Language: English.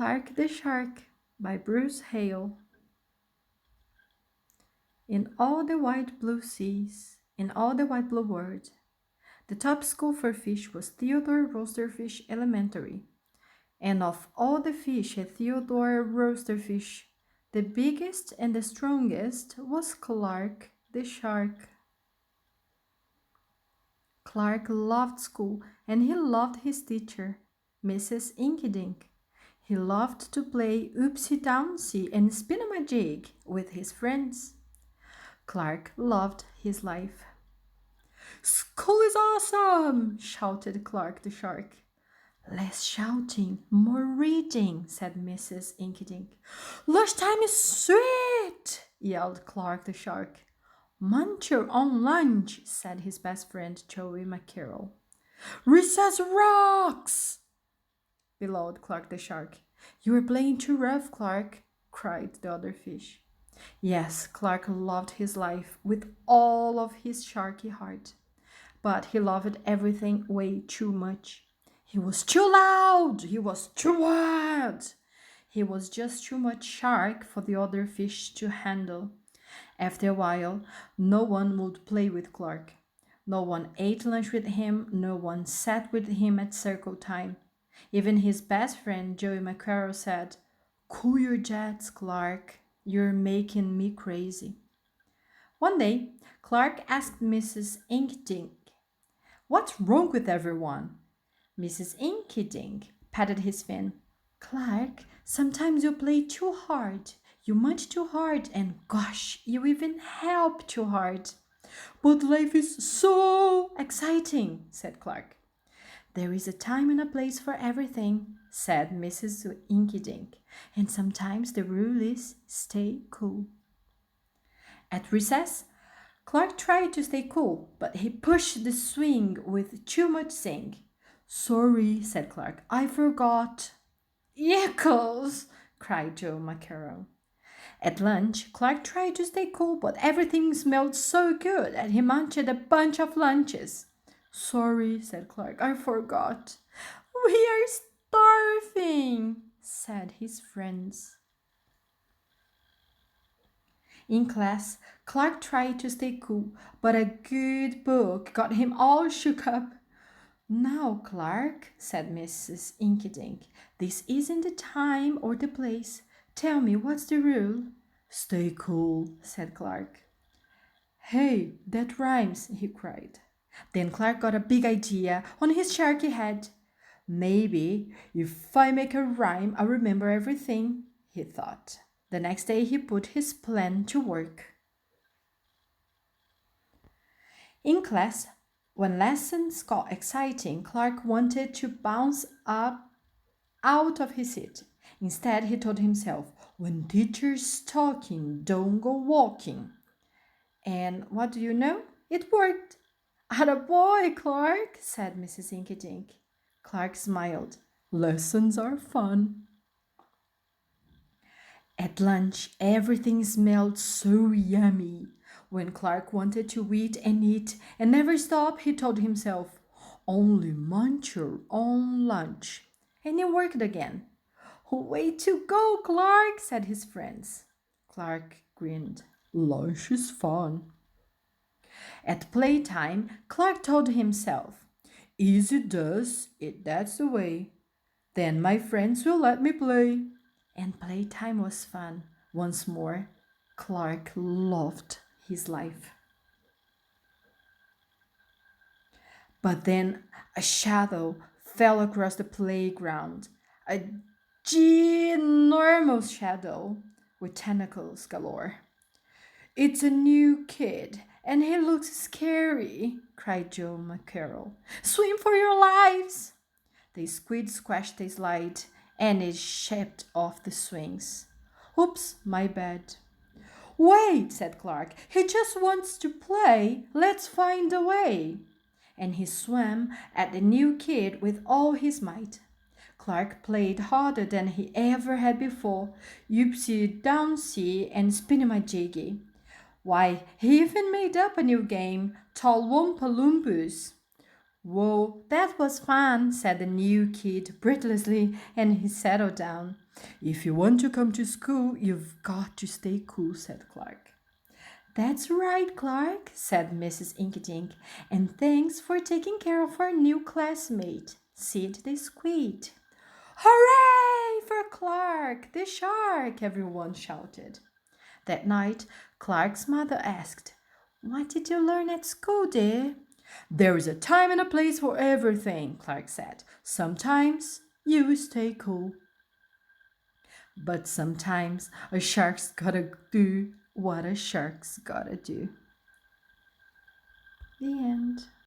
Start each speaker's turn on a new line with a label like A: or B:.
A: Clark the Shark by Bruce Hale. In all the wide blue seas, in all the wide blue world, the top school for fish was Theodore Roasterfish Elementary. And of all the fish at Theodore Roasterfish, the biggest and the strongest was Clark the Shark. Clark loved school and he loved his teacher, Mrs. Inkydink. He loved to play oopsie downsy and spin a magic with his friends. Clark loved his life. School is awesome! Shouted Clark the Shark. Less shouting, more reading, said Mrs. Inkydink. Lunchtime is sweet! Yelled Clark the Shark. Munch your own lunch, said his best friend Joey McCarroll. Recess rocks! Bellowed Clark the Shark. You are playing too rough, Clark, cried the other fish. Yes, Clark loved his life with all of his sharky heart, but he loved everything way too much. He was too loud, he was too wild. He was just too much shark for the other fish to handle. After a while, no one would play with Clark. No one ate lunch with him, no one sat with him at circle time. Even his best friend, Joey McCarroll, said, Cool your jets, Clark. You're making me crazy. One day, Clark asked Mrs. Inkydink, What's wrong with everyone? Mrs. Inkydink patted his fin. Clark, sometimes you play too hard. You munch too hard, and gosh, you even help too hard. But life is so exciting, said Clark. There is a time and a place for everything, said Mrs. Inkydink, and sometimes the rule is stay cool. At recess, Clark tried to stay cool, but he pushed the swing with too much zing. Sorry, said Clark, I forgot. Eccles, cried Joe McCarroll. At lunch, Clark tried to stay cool, but everything smelled so good that he munched a bunch of lunches. Sorry, said Clark, I forgot. We are starving, said his friends. In class, Clark tried to stay cool, but a good book got him all shook up. Now, Clark, said Mrs. Inkydink, this isn't the time or the place. Tell me, what's the rule? Stay cool, said Clark. Hey, that rhymes, he cried. Then Clark got a big idea on his sharky head. Maybe if I make a rhyme, I'll remember everything, he thought. The next day he put his plan to work. In class, when lessons got exciting, Clark wanted to bounce up out of his seat. Instead, he told himself, when teacher's talking, don't go walking. And what do you know? It worked. Attaboy, Clark, said Mrs. Inkydink. Clark smiled. Lessons are fun. At lunch, everything smelled so yummy. When Clark wanted to eat and never stop, he told himself, only munch your own lunch. And it worked again. Way to go, Clark, said his friends. Clark grinned. Lunch is fun. At playtime, Clark told himself, easy does it, that's the way. Then my friends will let me play. And playtime was fun. Once more, Clark loved his life. But then a shadow fell across the playground, a ginormous shadow with tentacles galore. It's a new kid, and he looks scary, cried Joe McCarroll. Swim for your lives! The squid squashed a slide, and it shipped off the swings. Oops, my bad. Wait, said Clark. He just wants to play. Let's find a way. And he swam at the new kid with all his might. Clark played harder than he ever had before, oopsie downsy and spinny-my-jiggy. Why, he even made up a new game, Tall Wumpa Loompoos. Whoa, that was fun, said the new kid breathlessly, and he settled down. If you want to come to school, you've got to stay cool, said Clark. That's right, Clark, said Mrs. Inkydink, and thanks for taking care of our new classmate, Sid the Squid. Hooray for Clark, the shark! Everyone shouted. That night, Clark's mother asked, What did you learn at school, dear? There is a time and a place for everything, Clark said. Sometimes you stay cool. But sometimes a shark's gotta do what a shark's gotta do. The end.